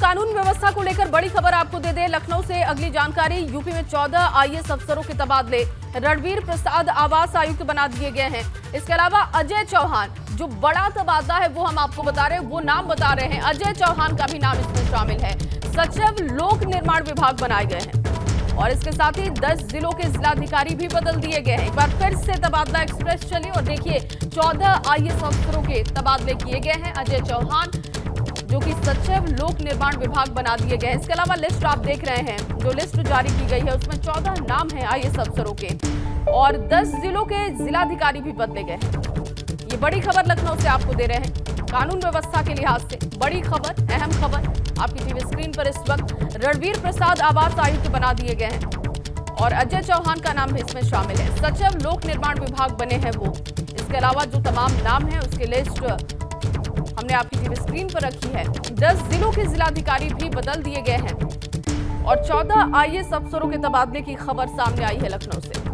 कानून व्यवस्था को लेकर बड़ी खबर आपको दे दें। लखनऊ से अगली जानकारी। यूपी में 14 आईएएस अफसरों के तबादले। रणवीर प्रसाद आवास आयुक्त बना दिए गए हैं। इसके अलावा अजय चौहान, जो बड़ा तबादला है वो हम आपको बता रहे हैं, वो नाम बता रहे हैं। अजय चौहान का भी नाम इसमें शामिल है। सचिव लोक निर्माण विभाग बनाए गए हैं और इसके साथ ही 10 जिलों के जिलाधिकारी भी बदल दिए गए हैं। एक बार फिर से तबादला एक्सप्रेस चली और देखिए 14 आईएएस अफसरों के तबादले किए गए हैं। अजय चौहान जो कि सचिव लोक निर्माण विभाग बना दिए गए हैं। इसके अलावा लिस्ट आप देख रहे हैं, जो लिस्ट जारी की गई है उसमें 14 नाम हैं आईएएस अफसरों के और 10 जिलों के जिलाधिकारी भी बदले गए हैं। ये बड़ी खबर लखनऊ से आपको दे रहे हैं। कानून व्यवस्था के लिहाज से बड़ी खबर, अहम खबर आपकी टीवी स्क्रीन पर इस वक्त। रणवीर प्रसाद आवास आयुक्त बना दिए गए हैं और अजय चौहान का नाम भी इसमें शामिल है। सचिव लोक निर्माण विभाग बने हैं वो। इसके अलावा जो तमाम नाम है उसकी लिस्ट हमने आपकी टीवी स्क्रीन पर रखी है। 10 जिलों के जिलाधिकारी भी बदल दिए गए हैं और 14 आईएएस अफसरों के तबादले की खबर सामने आई है लखनऊ से।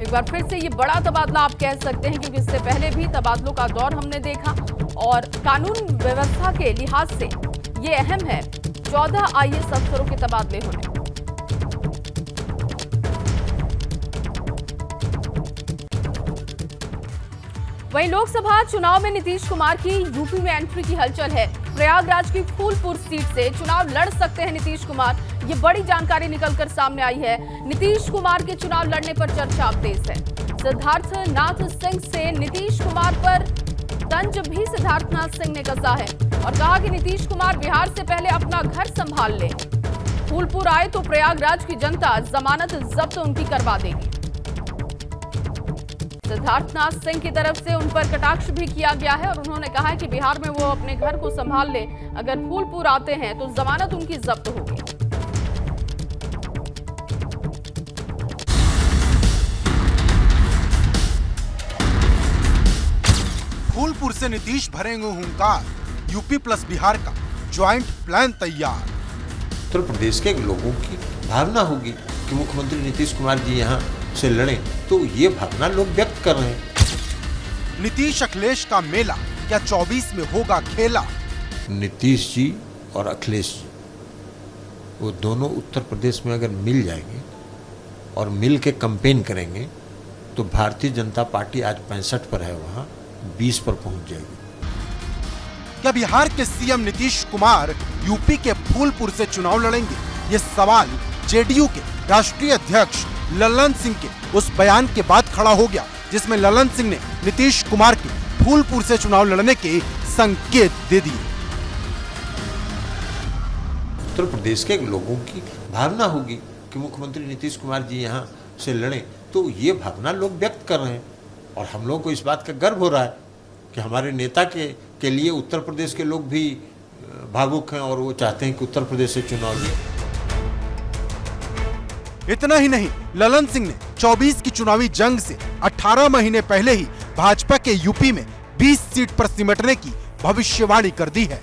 एक बार फिर से ये बड़ा तबादला आप कह सकते हैं, क्योंकि इससे पहले भी तबादलों का दौर हमने देखा और कानून व्यवस्था के लिहाज से ये अहम है 14 आईएएस अफसरों के तबादले होने। वहीं लोकसभा चुनाव में नीतीश कुमार की यूपी में एंट्री की हलचल है। प्रयागराज की फूलपुर सीट से चुनाव लड़ सकते हैं नीतीश कुमार। ये बड़ी जानकारी निकलकर सामने आई है। नीतीश कुमार के चुनाव लड़ने पर चर्चा अब तेज है। सिद्धार्थनाथ सिंह से नीतीश कुमार पर तंज भी सिद्धार्थनाथ सिंह ने कसा है और कहा कि नीतीश कुमार बिहार से पहले अपना घर संभाल ले। फूलपुर आए तो प्रयागराज की जनता जमानत जब्त उनकी करवा देगी। सिद्धार्थनाथ सिंह की तरफ से उन पर कटाक्ष भी किया गया है और उन्होंने कहा है कि बिहार में वो अपने घर को संभाल ले, अगर फूलपुर आते हैं तो जमानत उनकी जब्त होगी। फूलपुर से नीतीश भरेंगे हुंकार। यूपी प्लस बिहार का ज्वाइंट प्लान तैयार। उत्तर प्रदेश के लोगों की भावना होगी कि मुख्यमंत्री नीतीश कुमार जी यहाँ से लड़े, तो ये भावना लोग व्यक्त कर रहे हैं। नीतीश अखिलेश का मेला क्या 24 में होगा खेला? नीतीश जी और अखिलेश जी वो दोनों उत्तर प्रदेश में अगर मिल जाएंगे और मिल के कैंपेन करेंगे तो भारतीय जनता पार्टी आज 65 पर है, वहाँ 20 पर पहुंच जाएगी। क्या बिहार के सीएम नीतीश कुमार यूपी के फूलपुर से चुनाव लड़ेंगे? ये सवाल जेडीयू के राष्ट्रीय अध्यक्ष ललन सिंह के उस बयान के बाद खड़ा हो गया, जिसमें ललन सिंह ने नीतीश कुमार के फूलपुर से चुनाव लड़ने के संकेत दे दिए। उत्तर प्रदेश के लोगों की भावना होगी कि मुख्यमंत्री नीतीश कुमार जी यहाँ से लड़े, तो ये भावना लोग व्यक्त कर रहे हैं और हम लोगों को इस बात का गर्व हो रहा है कि हमारे नेता के लिए उत्तर प्रदेश के लोग भी भावुक हैं और वो चाहते हैं कि उत्तर प्रदेश से चुनाव लड़े। इतना ही नहीं, ललन सिंह ने 24 की चुनावी जंग से 18 महीने पहले ही भाजपा के यूपी में 20 सीट पर सिमटने की भविष्यवाणी कर दी है।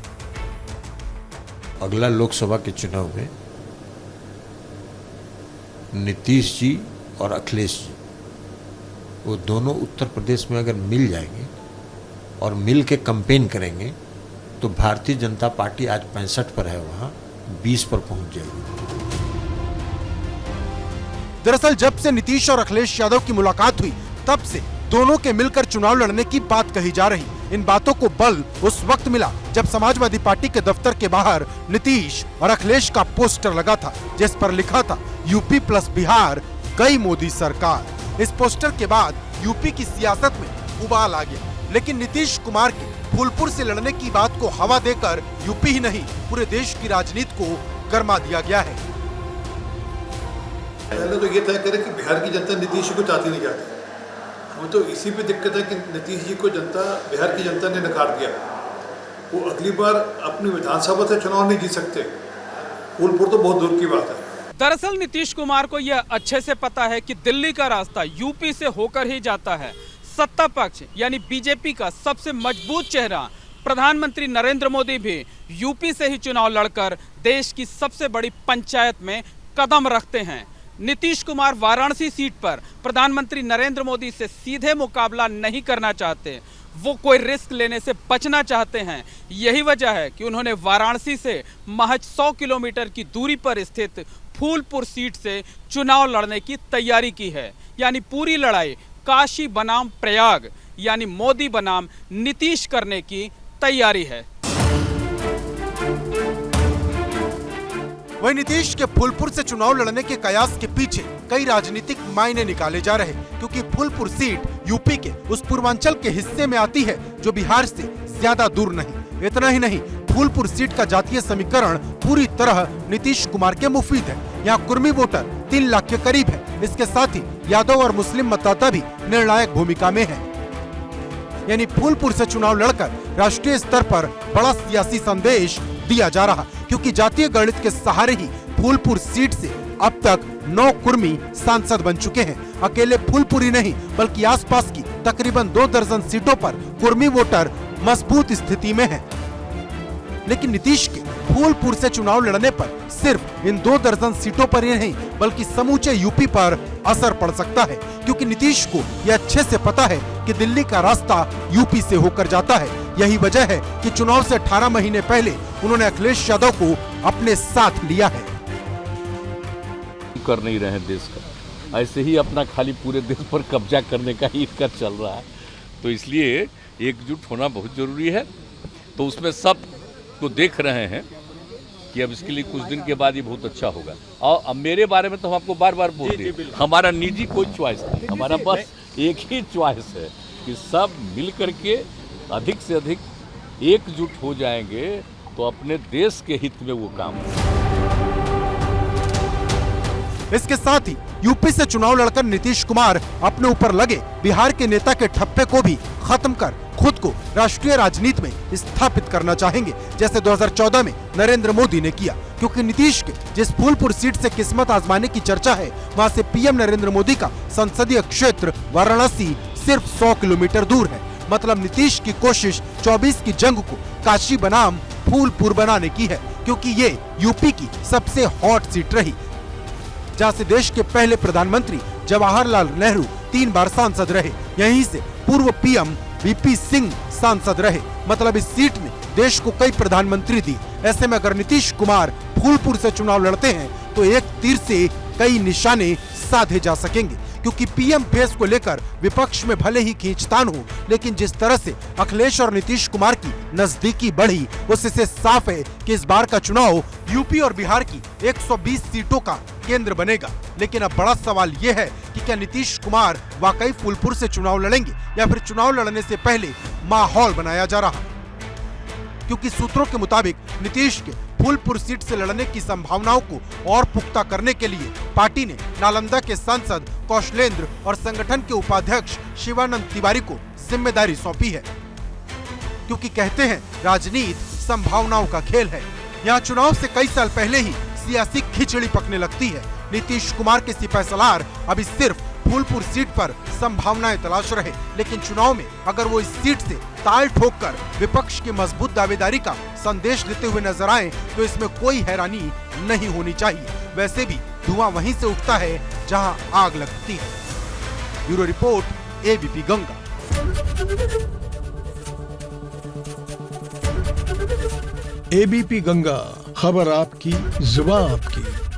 अगला लोकसभा के चुनाव में नीतीश जी और अखिलेश जी वो दोनों उत्तर प्रदेश में अगर मिल जाएंगे और मिल के कैंपेन करेंगे तो भारतीय जनता पार्टी आज 65 पर है, वहाँ 20 पर पहुंच जाएगी। दरअसल जब से नीतीश और अखिलेश यादव की मुलाकात हुई तब से दोनों के मिलकर चुनाव लड़ने की बात कही जा रही। इन बातों को बल उस वक्त मिला जब समाजवादी पार्टी के दफ्तर के बाहर नीतीश और अखिलेश का पोस्टर लगा था, जिस पर लिखा था यूपी प्लस बिहार गई मोदी सरकार। इस पोस्टर के बाद यूपी की सियासत में उबाल आ गया, लेकिन नीतीश कुमार के फूलपुर से लड़ने की बात को हवा देकर यूपी ही नहीं पूरे देश की राजनीति को गर्मा दिया गया है। पहले तो ये तय करें कि बिहार की जनता नीतीश जी को चाहती नहीं चाहती। हमें तो इसी पे दिक्कत है कि नीतीश जी को बिहार की जनता ने नकार दिया। वो अगली बार अपनी विधानसभा से चुनाव नहीं जीत सकते। फूलपुर तो बहुत दूर की बात है। दरअसल नीतीश कुमार को यह अच्छे से पता है कि दिल्ली का रास्ता यूपी से होकर ही जाता है। सत्ता पक्ष यानी बीजेपी का सबसे मजबूत चेहरा प्रधानमंत्री नरेंद्र मोदी भी यूपी से ही चुनाव लड़कर देश की सबसे बड़ी पंचायत में कदम रखते हैं। नीतीश कुमार वाराणसी सीट पर प्रधानमंत्री नरेंद्र मोदी से सीधे मुकाबला नहीं करना चाहते, वो कोई रिस्क लेने से बचना चाहते हैं। यही वजह है कि उन्होंने वाराणसी से महज 100 किलोमीटर की दूरी पर स्थित फूलपुर सीट से चुनाव लड़ने की तैयारी की है। यानी पूरी लड़ाई काशी बनाम प्रयाग यानी मोदी बनाम नीतीश करने की तैयारी है। वहीं नीतीश के फूलपुर से चुनाव लड़ने के कयास के पीछे कई राजनीतिक मायने निकाले जा रहे, क्योंकि फूलपुर सीट यूपी के उस पूर्वांचल के हिस्से में आती है जो बिहार से ज्यादा दूर नहीं। इतना ही नहीं, फूलपुर सीट का जातीय समीकरण पूरी तरह नीतीश कुमार के मुफीद है। यहाँ कुर्मी वोटर 3 लाख के करीब है। इसके साथ ही यादव और मुस्लिम मतदाता भी निर्णायक भूमिका में है। यानी फूलपुर से चुनाव लड़कर राष्ट्रीय स्तर पर बड़ा सियासी संदेश दिया जा रहा, क्योंकि जातीय गणित के सहारे ही फूलपुर सीट से अब तक 9 कुर्मी सांसद बन चुके हैं। अकेले फूलपुर ही नहीं बल्कि आसपास की तकरीबन 2 दर्जन सीटों पर कुर्मी वोटर मजबूत स्थिति में है। लेकिन नीतीश के फूलपुर से चुनाव लड़ने पर सिर्फ इन 2 दर्जन सीटों पर ही नहीं बल्कि समूचे यूपी पर असर पड़ सकता है, क्योंकि नीतीश को यह अच्छे से पता है कि दिल्ली का रास्ता यूपी से होकर जाता है। यही वजह है कि चुनाव से 18 महीने पहले उन्होंने अखिलेश यादव को अपने साथ लिया है। कर नहीं रहे देश का, ऐसे ही अपना खाली पूरे देश पर कब्जा करने का ही इनका चल रहा है। तो इसलिए एकजुट होना बहुत जरूरी है। तो उसमें सब को देख रहे हैं कि अब इसके लिए कुछ दिन के बाद ये बहुत अच्छा होगा। और अब मेरे बारे में तो हम आपको बार बार बोल रहे हैं, हमारा निजी कोई चॉइस नहीं, हमारा बस एक ही चॉइस है कि सब मिल करके अधिक से अधिक एकजुट हो जाएंगे तो अपने देश के हित में वो काम होगा। इसके साथ ही यूपी से चुनाव लड़कर नीतीश कुमार अपने ऊपर लगे बिहार के नेता के ठप्पे को भी खत्म कर खुद को राष्ट्रीय राजनीति में स्थापित करना चाहेंगे, जैसे 2014 में नरेंद्र मोदी ने किया। क्योंकि नीतीश के जिस फूलपुर सीट से किस्मत आजमाने की चर्चा है, वहां से पीएम नरेंद्र मोदी का संसदीय क्षेत्र वाराणसी सिर्फ 100 किलोमीटर दूर है। मतलब नीतीश की कोशिश 24 की जंग को काशी बनाम फूलपुर बनाने की है, क्योंकि ये यूपी की सबसे हॉट सीट रही, जहां से देश के पहले प्रधानमंत्री जवाहरलाल नेहरू 3 बार सांसद रहे। यहीं से पूर्व पीएम वीपी सिंह सांसद रहे। मतलब इस सीट ने देश को कई प्रधानमंत्री दी। ऐसे में अगर नीतीश कुमार फूलपुर से चुनाव लड़ते हैं तो एक तीर से कई निशाने साधे जा सकेंगे, क्योंकि पीएम फेस को लेकर विपक्ष में भले ही खींचतान हो, लेकिन जिस तरह से अखिलेश और नीतीश कुमार की नजदीकी बढ़ी, उससे साफ है कि इस बार का चुनाव यूपी और बिहार की 120 सीटों का केंद्र बनेगा। लेकिन अब बड़ा सवाल ये है कि क्या नीतीश कुमार वाकई फूलपुर से चुनाव लड़ेंगे या फिर चुनाव लड़ने से पहले माहौल बनाया जा रहा, क्योंकि सूत्रों के मुताबिक नीतीश के फूलपुर सीट से लड़ने की संभावनाओं को और पुख्ता करने के लिए पार्टी ने नालंदा के सांसद कौशलेंद्र और संगठन के उपाध्यक्ष शिवानंद तिवारी को जिम्मेदारी सौंपी है, क्योंकि कहते हैं राजनीति संभावनाओं का खेल है। यहाँ चुनाव से कई साल पहले ही सियासी खिचड़ी पकने लगती है। नीतीश कुमार के सिपहसालार अभी सिर्फ फूलपुर सीट पर संभावनाएं तलाश रहे, लेकिन चुनाव में अगर वो इस सीट से ताल ठोककर विपक्ष की मजबूत दावेदारी का संदेश देते हुए नजर आए तो इसमें कोई हैरानी नहीं होनी चाहिए। वैसे भी धुआं वहीं से उठता है जहां आग लगती है। Bureau report, ABP Ganga. ABP Ganga, खबर आपकी, जुबान आपकी।